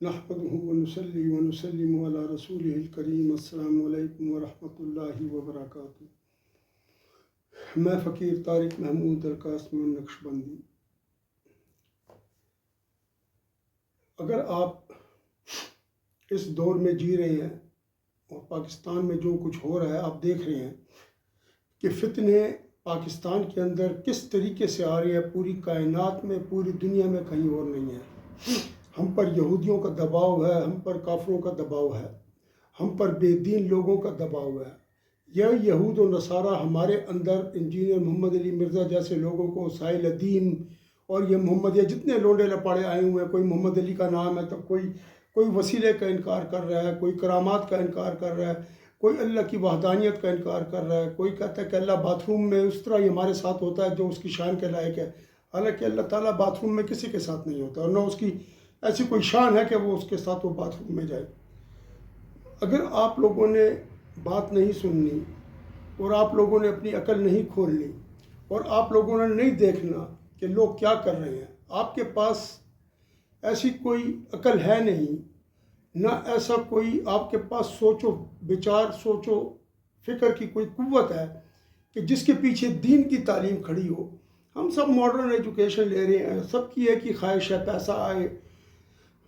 نحمده ونصلي ونسلم على رسوله الکریم۔ السلام علیکم ورحمۃ اللہ وبرکاتہ۔ میں فقیر طارق محمود درقاسم نقشبندی۔ اگر آپ اس دور میں جی رہے ہیں اور پاکستان میں جو کچھ ہو رہا ہے آپ دیکھ رہے ہیں کہ فتنے پاکستان کے اندر کس طریقے سے آ رہے ہیں، پوری کائنات میں، پوری دنیا میں کہیں اور نہیں ہے۔ ہم پر یہودیوں کا دباؤ ہے، ہم پر کافروں کا دباؤ ہے، ہم پر بے دین لوگوں کا دباؤ ہے۔ یہ یہود و نصارہ ہمارے اندر انجینئر محمد علی مرزا جیسے لوگوں کو، سائل الدین اور یہ محمد، یہ جتنے لونڈے لپاڑے آئے ہوئے ہیں، کوئی محمد علی کا نام ہے تو کوئی وسیلے کا انکار کر رہا ہے، کوئی کرامات کا انکار کر رہا ہے، کوئی اللہ کی وحدانیت کا انکار کر رہا ہے، کوئی کہتا ہے کہ اللہ باتھ روم میں اس طرح ہی ہمارے ساتھ ہوتا ہے جو اس کی شان کے لائق ہے، حالانکہ اللہ تعالیٰ باتھ روم میں کسی کے ساتھ نہیں ہوتا، اور نہ اس کی ایسی کوئی شان ہے کہ وہ اس کے ساتھ وہ باتھ روم میں جائے۔ اگر آپ لوگوں نے بات نہیں سننی اور آپ لوگوں نے اپنی عقل نہیں کھولنی اور آپ لوگوں نے نہیں دیکھنا کہ لوگ کیا کر رہے ہیں، آپ کے پاس ایسی کوئی عقل ہے نہیں، نہ ایسا کوئی آپ کے پاس سوچ و بچار، سوچ و فکر کی کوئی قوت ہے کہ جس کے پیچھے دین کی تعلیم کھڑی ہو۔ ہم سب ماڈرن ایجوکیشن لے رہے ہیں، سب کی ایک ہی خواہش ہے پیسہ آئے،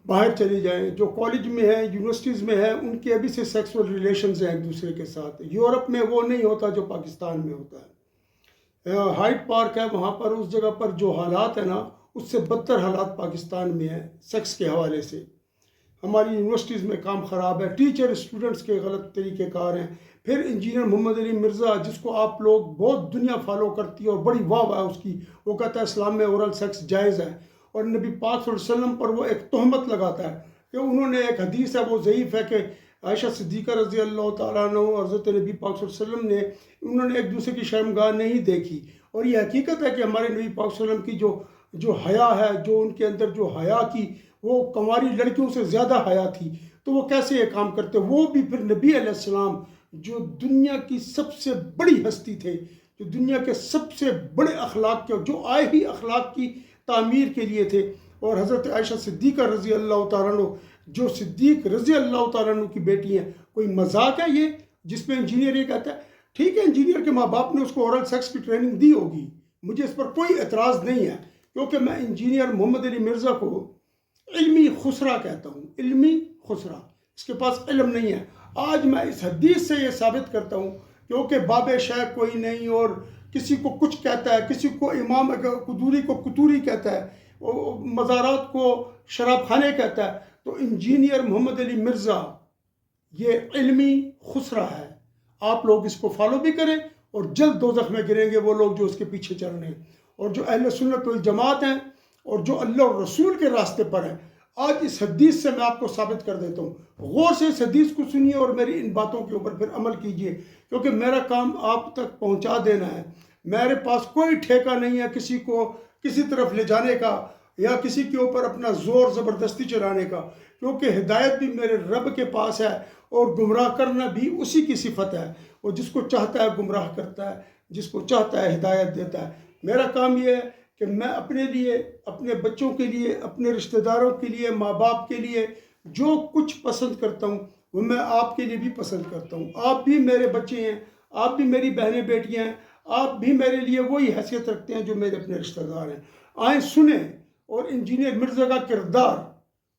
باہر چلے جائیں۔ جو کالج میں ہیں، یونیورسٹیز میں ہیں، ان کے ابھی سے سیکسول ریلیشنز ہیں ایک دوسرے کے ساتھ۔ یورپ میں وہ نہیں ہوتا جو پاکستان میں ہوتا ہے۔ ہائیڈ پارک ہے، وہاں پر اس جگہ پر جو حالات ہیں نا، اس سے بدتر حالات پاکستان میں ہیں سیکس کے حوالے سے۔ ہماری یونیورسٹیز میں کام خراب ہے، ٹیچر اسٹوڈنٹس کے غلط طریقہ کار ہیں۔ پھر انجینئر محمد علی مرزا، جس کو آپ لوگ بہت دنیا فالو کرتی ہے اور بڑی واہ ہے اس کی، وہ کہتا ہے اسلام میں اورل سیکس جائز ہے، اور نبی پاک صلی اللہ علیہ وسلم پر وہ ایک تہمت لگاتا ہے کہ انہوں نے، ایک حدیث ہے وہ ضعیف ہے کہ عائشہ صدیقہ رضی اللہ تعالیٰ عنہ اور حضرت نبی پاک صلی اللہ علیہ وسلم نے، انہوں نے ایک دوسرے کی شرمگاہ نہیں دیکھی، اور یہ حقیقت ہے کہ ہمارے نبی پاک صلی اللہ علیہ وسلم کی جو حیا ہے، جو ان کے اندر جو حیا کی، وہ کنواری لڑکیوں سے زیادہ حیا تھی، تو وہ کیسے یہ کام کرتے؟ وہ بھی پھر نبی علیہ السلام جو دنیا کی سب سے بڑی ہستی تھے، جو دنیا کے سب سے بڑے اخلاق کے، جو آئے ہی اخلاق کی تعمیر کے لیے تھے، اور حضرت عائشہ صدیقہ رضی اللہ تعالیٰ عنہ، جو صدیق رضی اللہ تعالیٰ عنہ کی بیٹی ہیں۔ کوئی مذاق ہے یہ جس میں انجینئر یہ کہتا ہے؟ ٹھیک ہے، انجینئر کے ماں باپ نے اس کو اورل سیکس کی ٹریننگ دی ہوگی، مجھے اس پر کوئی اعتراض نہیں ہے، کیونکہ میں انجینئر محمد علی مرزا کو علمی خسرہ کہتا ہوں، علمی خسرہ، اس کے پاس علم نہیں ہے۔ آج میں اس حدیث سے یہ ثابت کرتا ہوں، کیونکہ باب شیخ کوئی نہیں، اور کسی کو کچھ کہتا ہے، کسی کو امام قدوری کو قطوری کہتا ہے، مزارات کو شراب خانے کہتا ہے، تو انجینئر محمد علی مرزا یہ علمی خسرہ ہے۔ آپ لوگ اس کو فالو بھی کریں، اور جلد دوزخ میں گریں گے وہ لوگ جو اس کے پیچھے چل رہے ہیں، اور جو اہل سنت والجماعت ہیں اور جو اللہ اور رسول کے راستے پر ہیں۔ آج اس حدیث سے میں آپ کو ثابت کر دیتا ہوں، غور سے اس حدیث کو سنیے اور میری ان باتوں کے اوپر پھر عمل کیجئے، کیونکہ میرا کام آپ تک پہنچا دینا ہے۔ میرے پاس کوئی ٹھیکہ نہیں ہے کسی کو کسی طرف لے جانے کا، یا کسی کے اوپر اپنا زور زبردستی چلانے کا، کیونکہ ہدایت بھی میرے رب کے پاس ہے، اور گمراہ کرنا بھی اسی کی صفت ہے۔ وہ جس کو چاہتا ہے گمراہ کرتا ہے، جس کو چاہتا ہے ہدایت دیتا ہے۔ میرا کام یہ ہے کہ میں اپنے لیے، اپنے بچوں کے لیے، اپنے رشتہ داروں کے لیے، ماں باپ کے لیے جو کچھ پسند کرتا ہوں وہ میں آپ کے لیے بھی پسند کرتا ہوں۔ آپ بھی میرے بچے ہیں، آپ بھی میری بہنیں بیٹیاں ہیں، آپ بھی میرے لیے وہی حیثیت رکھتے ہیں جو میرے اپنے رشتہ دار ہیں۔ آئیں سنیں، اور انجینئر مرزا کا کردار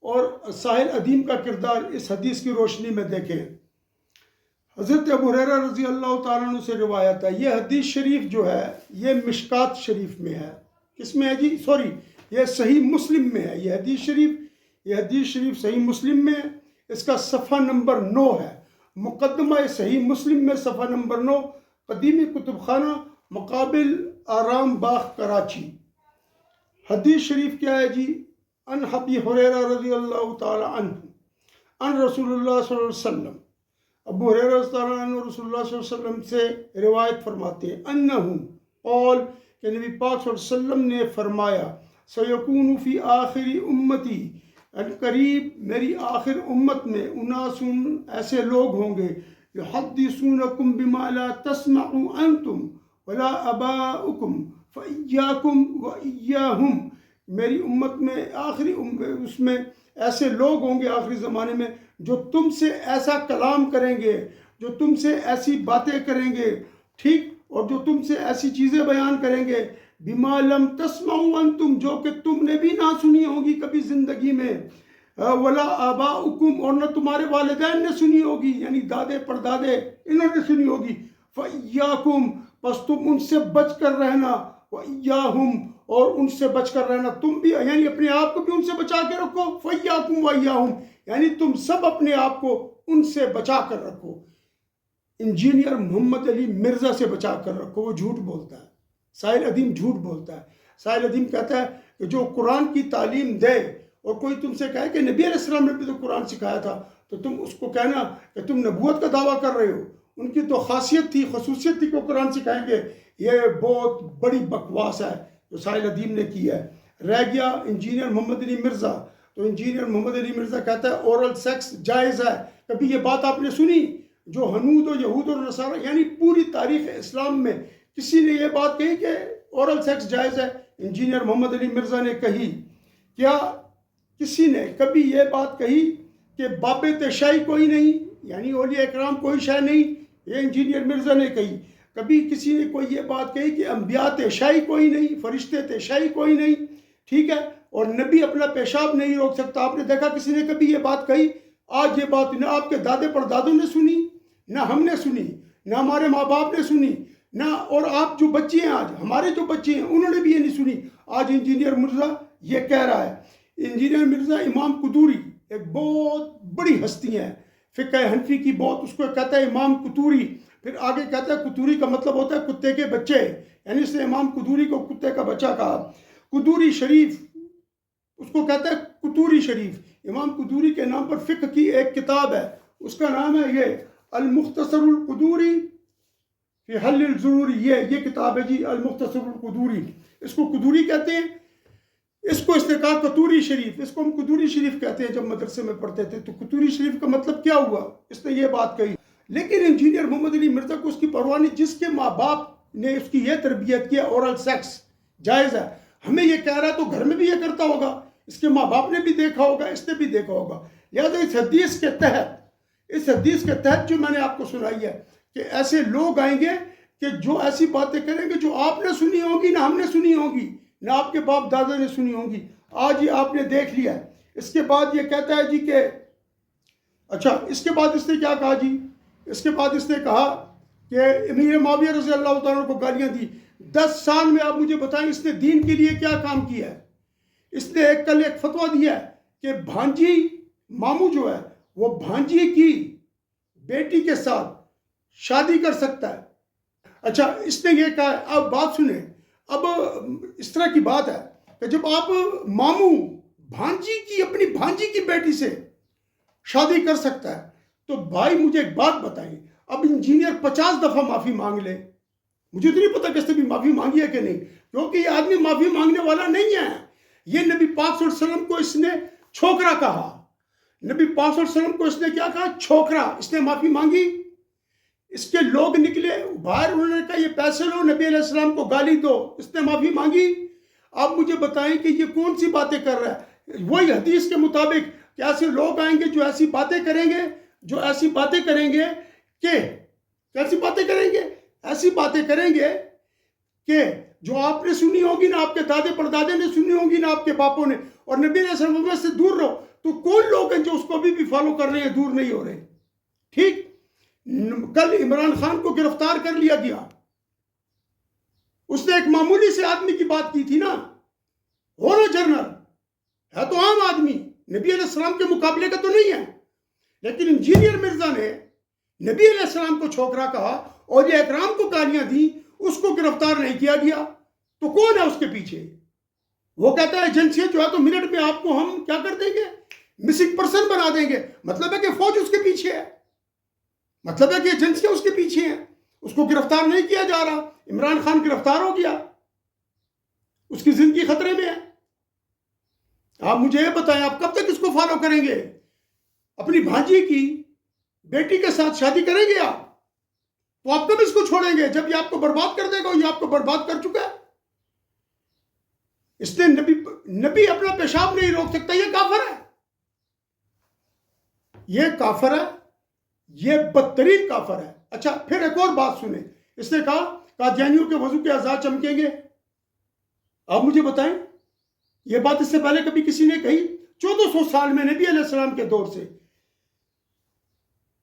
اور ساحل ادیم کا کردار اس حدیث کی روشنی میں دیکھیں۔ حضرت ابو ہریرہ رضی اللہ تعالیٰ عنہ سے روایت ہے، یہ حدیث شریف جو ہے یہ مشکات شریف میں ہے۔ کس میں ہے جی؟ سوری، یہ صحیح مسلم میں ہے۔ یہ حدیث شریف صحیح مسلم میں ہے، اس کا صفحہ نمبر 9 ہے، مقدمہ صحیح مسلم میں صفحہ نمبر 9، قدیمی کتب خانہ مقابل آرام باغ کراچی۔ حدیث شریف کیا ہے جی؟ ان ابی ہریرہ رضی اللہ تعالیٰ عنہ ان رسول اللہ صلی اللہ علیہ وسلم، ابو ہریرہ رضی اللہ عنہ رسول اللہ صلی اللہ علیہ وسلم سے روایت فرماتے ہیں، انہ قال، کہ نبی پاک صلی اللہ علیہ وسلم نے فرمایا، سیکون فی آخر امتی، ان قریب میری آخر امت میں اناس ایسے لوگ ہوں گے، یحدثونکم بما لا تسمعوا انتم ولا آباؤکم فإیاکم وإیاہم، میری امت میں اس میں ایسے لوگ ہوں گے آخری زمانے میں جو تم سے ایسا کلام کریں گے، جو تم سے ایسی باتیں کریں گے، ٹھیک، اور جو تم سے ایسی چیزیں بیان کریں گے، بما لم تسمعوا انتم، جو کہ تم نے بھی نہ سنی ہوگی کبھی زندگی میں، ولا آباؤکم، اور نہ تمہارے والدین نے سنی ہوگی، یعنی دادے پردادے انہوں نے سنی ہوگی، فَإِيَّاكُمْ، پس تم ان سے بچ کر رہنا، وَإِيَّاهُمْ، اور ان سے بچ کر رہنا، تم بھی یعنی اپنے آپ کو بھی ان سے بچا کے رکھو، فَإِيَّاكُمْ وَإِيَّاهُمْ، یعنی تم سب اپنے آپ کو ان سے بچا کر رکھو۔ انجینئر محمد علی مرزا سے بچا کر رکھو، وہ جھوٹ بولتا ہے، ساحل ادیم جھوٹ بولتا ہے۔ ساحل ادیم کہتا ہے کہ جو قرآن کی تعلیم دے اور کوئی تم سے کہے کہ نبی علیہ السلام نے بھی تو قرآن سکھایا تھا، تو تم اس کو کہنا کہ تم نبوت کا دعویٰ کر رہے ہو، ان کی تو خاصیت تھی، خصوصیت تھی کہ وہ قرآن سکھائیں گے۔ یہ بہت بڑی بکواس ہے جو ساحل ادیم نے کی ہے۔ رہ گیا انجینئر محمد علی مرزا، تو انجینئر محمد علی مرزا کہتا ہے اورل سیکس جائز ہے۔ کبھی یہ بات آپ نے سنی؟ جو ہنود و یہود اور نصارہ، یعنی پوری تاریخ اسلام میں کسی نے یہ بات کہی کہ اورل سیکس جائز ہے؟ انجینئر محمد علی مرزا نے کہی۔ کیا کسی نے کبھی یہ بات کہی کہ باب تشائی کوئی نہیں، یعنی اولیاء اکرام کوئی شے نہیں؟ یہ انجینئر مرزا نے کہی۔ کبھی کسی نے کوئی یہ بات کہی کہ انبیاء تشائی کوئی نہیں، فرشتے تشائی کوئی نہیں، ٹھیک ہے، اور نبی اپنا پیشاب نہیں روک سکتا؟ آپ نے دیکھا کسی نے کبھی یہ بات کہی؟ آج یہ بات نہ آپ کے دادے پردادوں نے سنی، نہ ہم نے سنی، نہ ہمارے ماں باپ نے سنی، نہ اور آپ جو بچے ہیں آج، ہمارے جو بچے ہیں انہوں نے بھی یہ نہیں سنی۔ آج انجینئر مرزا یہ کہہ رہا ہے۔ انجینئر مرزا امام قدوری ایک بہت بڑی ہستی ہے فقہ حنفی کی، بہت، اس کو کہتا ہے امام قطوری، پھر آگے کہتا ہے قطوری کا مطلب ہوتا ہے کتے کے بچے، یعنی اس نے امام قدوری کو کتے کا بچہ کہا۔ قدوری شریف اس کو کہتا ہے قطوری شریف۔ امام قدوری کے نام پر فقہ کی ایک کتاب ہے، اس کا نام ہے یہ المختصر القدوری فی حل الضروری، یہ کتاب ہے جی المختصر القدوری، اس کو قدوری کہتے ہیں، اس کو اس نے کہا قطوری شریف، اس کو ہم قدوری شریف کہتے ہیں۔ جب مدرسے میں پڑھتے تھے تو قطوری شریف کا مطلب کیا ہوا؟ اس نے یہ بات کہی۔ لیکن انجینئر محمد علی مرزا کو اس کی پرواہ نہیں، جس کے ماں باپ نے اس کی یہ تربیت کیا اورل سیکس جائز ہے، ہمیں یہ کہہ رہا ہے تو گھر میں بھی یہ کرتا ہوگا، اس کے ماں باپ نے بھی دیکھا ہوگا، اس نے بھی دیکھا ہوگا۔ لہٰذا اس حدیث کے تحت جو میں نے آپ کو سنائی ہے کہ ایسے لوگ آئیں گے کہ جو ایسی باتیں کریں گے جو آپ نے سنی ہوگی، نہ ہم نے سنی ہوگی، نہ آپ کے باپ دادا نے سنی ہوگی۔ آج یہ آپ نے دیکھ لیا ہے۔ اس کے بعد یہ کہتا ہے جی کہ اچھا، اس کے بعد اس نے کیا کہا جی؟ اس کے بعد اس نے کہا کہ امیر معاویہ رضی اللہ تعالیٰ کو گالیاں دی۔ 10 سال میں آپ مجھے بتائیں اس نے دین کے لیے کیا کام کیا ہے؟ اس نے کل ایک فتویٰ دیا ہے کہ بھانجی ماموں جو ہے وہ بھانجی کی بیٹی کے ساتھ شادی کر سکتا ہے۔ اچھا، اس نے یہ کہا، اب بات سنیں، اب اس طرح کی بات ہے کہ جب آپ ماموں اپنی بھانجی کی بیٹی سے شادی کر سکتا ہے تو بھائی مجھے ایک بات بتائیں، اب انجینئر 50 دفعہ معافی مانگ لے، مجھے تو نہیں پتا کہ اس نے بھی معافی مانگی ہے کہ نہیں، کیونکہ یہ آدمی معافی مانگنے والا نہیں ہے۔ یہ نبی پاک صلی اللہ علیہ وسلم کو اس نے چھوکرا کہا، نبی پاک صلی اللہ علیہ وسلم کو اس نے کیا کہا؟ چھوکرا۔ اس نے معافی مانگی؟ اس کے لوگ نکلے باہر، انہوں نے کہا یہ پیسے لو، نبی علیہ السلام کو گالی دو، اس نے معافی مانگی؟ آپ مجھے بتائیں کہ یہ کون سی باتیں کر رہا ہے؟ وہی حدیث کے مطابق کہ ایسے لوگ آئیں گے جو ایسی باتیں کریں گے، ایسی باتیں کریں گے کہ جو آپ نے سنی ہوگی، نہ آپ کے دادے پردادے نے سنی ہوگی، نہ آپ کے باپوں نے، اور نبی علیہ السلام سے دور رہو۔ تو کون لوگ ہیں جو اس کو ابھی بھی فالو کر رہے ہیں، دور نہیں ہو رہے؟ ٹھیک، کل عمران خان کو گرفتار کر لیا گیا، اس نے ایک معمولی سے آدمی کی بات کی تھی نا، ہو نا جنرل ہے تو عام آدمی، نبی علیہ السلام کے مقابلے کا تو نہیں ہے، لیکن انجینئر مرزا نے نبی علیہ السلام کو چھوکرا کہا اور یہ اکرام کو گالیاں دی، اس کو گرفتار نہیں کیا گیا، تو کون ہے اس کے پیچھے؟ وہ کہتا ہے ایجنسیاں جو ہے تو منٹ میں آپ کو ہم کیا کر دیں گے، مسنگ پرسن بنا دیں گے۔ مطلب ہے کہ فوج اس کے پیچھے ہے، مطلب ہے کہ ایجنسیاں اس کے پیچھے ہیں، اس کو گرفتار نہیں کیا جا رہا۔ عمران خان گرفتار ہو گیا، اس کی زندگی خطرے میں ہے۔ آپ مجھے یہ بتائیں، آپ کب تک اس کو فالو کریں گے؟ اپنی بھانجی کی بیٹی کے ساتھ شادی کریں گے آپ، تو آپ کب اس کو چھوڑیں گے؟ جب یہ آپ کو برباد کر دے گا، یہ آپ کو برباد کر چکا ہے۔ اس نے نبی اپنا پیشاب نہیں روک سکتا، یہ کافر ہے، یہ کافر ہے، یہ بدترین کافر ہے۔ اچھا پھر ایک اور بات سنیں، اس نے کہا قادیانیوں کے وضو کے اعضاء چمکیں گے۔ آپ مجھے بتائیں یہ بات اس سے پہلے کبھی کسی نے کہی؟ 1400 سال میں نبی علیہ السلام کے دور سے۔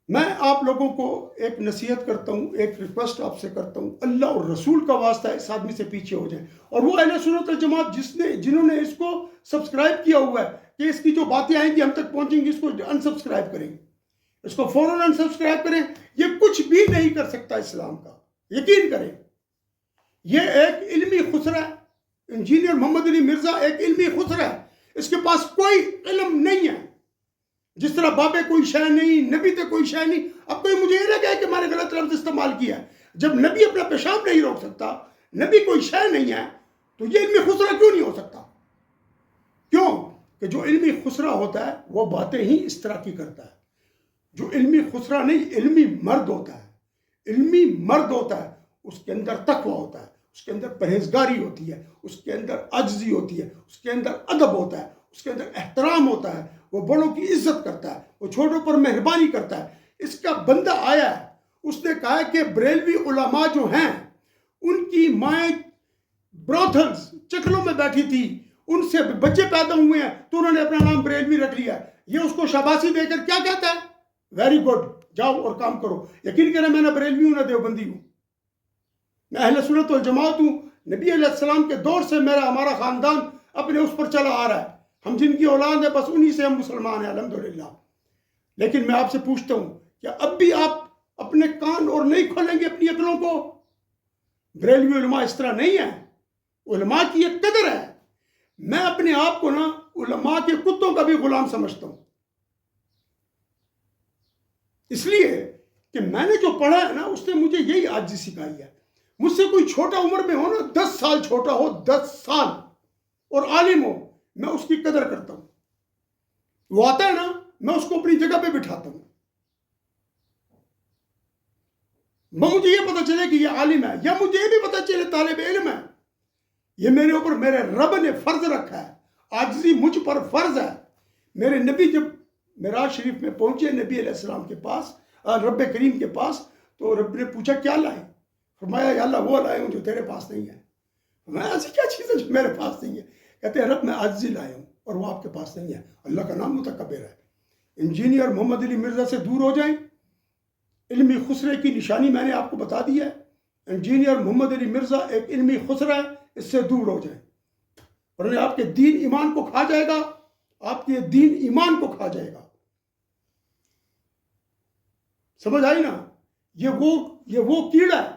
میں آپ لوگوں کو ایک نصیحت کرتا ہوں، ایک ریکویسٹ آپ سے کرتا ہوں، اللہ اور رسول کا واسطہ ہے، اس آدمی سے پیچھے ہو جائیں۔ اور وہ اہل سنت والجماعت جنہوں نے اس کو سبسکرائب کیا ہوا ہے کہ اس کی جو باتیں آئیں گی ہم تک پہنچیں گی، اس کو انسبسکرائب کریں، اس کو فوراً انسبسکرائب کریں۔ یہ کچھ بھی نہیں کر سکتا اسلام کا، یقین کریں۔ یہ ایک علمی خسرہ ہے، انجینئر محمد علی مرزا ایک علمی خسرہ ہے، اس کے پاس کوئی علم نہیں ہے۔ جس طرح بابے کوئی شے نہیں، نبی تے کوئی شے نہیں۔ اب کوئی مجھے یہ نہ کہے کہ میں نے غلط لفظ استعمال کیا ہے۔ جب نبی اپنا پیشاب نہیں روک سکتا، نبی کوئی شے نہیں ہے، تو یہ علمی خسرہ کیوں نہیں ہو سکتا؟ کیوں کہ جو علمی خسرہ ہوتا ہے وہ باتیں ہی اس طرح کی کرتا ہے۔ جو علمی خسرہ نہیں، علمی مرد ہوتا ہے، علمی مرد ہوتا ہے، اس کے اندر تقوی ہوتا ہے، اس کے اندر پرہیزگاری ہوتی ہے، اس کے اندر عجزی ہوتی ہے، اس کے اندر ادب ہوتا ہے، اس کے اندر احترام ہوتا ہے، وہ بڑوں کی عزت کرتا ہے، وہ چھوٹوں پر مہربانی کرتا ہے۔ اس کا بندہ آیا ہے، اس نے کہا کہ بریلوی علماء جو ہیں ان کی مائیں بروتھلز چکلوں میں بیٹھی تھی، ان سے بچے پیدا ہوئے ہیں تو انہوں نے اپنا نام بریلوی رکھ لیا۔ یہ اس کو شاباشی دے کر کیا کہتا ہے؟ ویری گڈ، جاؤ اور کام کرو۔ یقین کریں میں نہ بریلوی ہوں نہ دیوبندی ہوں، میں اہل سنت والجماعت ہوں۔ نبی علیہ السلام کے دور سے ہمارا خاندان اپنے اس پر چلا آ رہا ہے، ہم جن کی اولاد ہے بس انہی سے ہم مسلمان ہیں الحمدللہ۔ لیکن میں آپ سے پوچھتا ہوں کہ اب بھی آپ اپنے کان اور نہیں کھولیں گے اپنی عقلوں کو؟ بریلوی علماء اس طرح نہیں ہیں، علماء کی ایک قدر ہے۔ میں اپنے آپ کو نا علماء کے کتوں کا بھی غلام سمجھتا ہوں، اس لیے کہ میں نے جو پڑھا ہے نا اس نے مجھے یہی عاجزی سکھائی ہے۔ مجھ سے کوئی چھوٹا عمر میں ہو نا، 10 سال چھوٹا ہو، 10 سال، اور عالم ہو، میں اس کی قدر کرتا ہوں۔ وہ آتا ہے نا میں اس کو اپنی جگہ پہ بٹھاتا ہوں۔ مجھے یہ پتا چلے کہ یہ عالم ہے، یا مجھے یہ بھی پتا چلے طالب علم ہے، یہ میرے اوپر میرے رب نے فرض رکھا ہے، عاجزی مجھ پر فرض ہے۔ میرے نبی جب معراج شریف میں پہنچے نبی علیہ السلام کے پاس، رب کریم کے پاس، تو رب نے پوچھا کیا لائے؟ فرمایا یا اللہ وہ لائے ہوں جو تیرے پاس نہیں ہے۔ فرمایا ایسی کیا چیز ہے جو میرے پاس نہیں ہے؟ کہتے ہیں رب میں عاجزی لائے ہوں اور وہ آپ کے پاس نہیں ہے۔ اللہ کا نام متکبر ہے۔ انجینئر محمد علی مرزا سے دور ہو جائیں، علمی خسرے کی نشانی میں نے آپ کو بتا دی ہے۔ انجینئر محمد علی مرزا ایک علمی خسرہ ہے، اس سے دور ہو جائیں، ورنہ آپ کے دین ایمان کو کھا جائے گا، آپ کے دین ایمان کو کھا جائے گا۔ سمجھ آئی نا؟ یہ وہ کیڑا ہے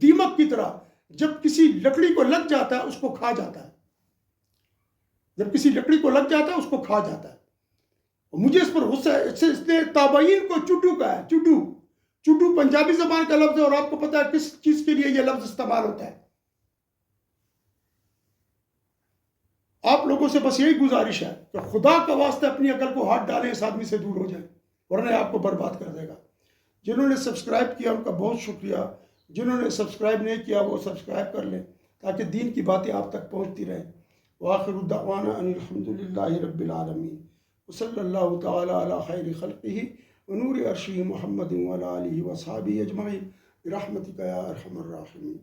دیمک کی طرح، جب کسی لکڑی کو لگ جاتا ہے اس کو کھا جاتا ہے، جب کسی لکڑی کو لگ جاتا ہے اس کو کھا جاتا ہے۔ مجھے اس پر غصہ ہے، اس نے تابعین کو چٹو کہا ہے۔ چٹو پنجابی زبان کا لفظ ہے، اور آپ کو پتا ہے کس چیز کے لیے یہ لفظ استعمال ہوتا ہے۔ آپ لوگوں سے بس یہی گزارش ہے کہ خدا کا واسطہ اپنی عقل کو ہاتھ ڈالیں، اس آدمی سے دور ہو جائیں، ورنہ آپ کو برباد کر دے گا۔ جنہوں نے سبسکرائب کیا ان کا بہت شکریہ، جنہوں نے سبسکرائب نہیں کیا وہ سبسکرائب کر لیں تاکہ دین کی باتیں آپ تک پہنچتی رہیں۔ وآخر دعوانا ان الحمدللہ رب العالمین، وصلی اللہ تعالی علی خیر خلقہ ونور عرشہ محمد وعلی آلہ وصحبہ اجمعین برحمتک یا ارحم الراحمین۔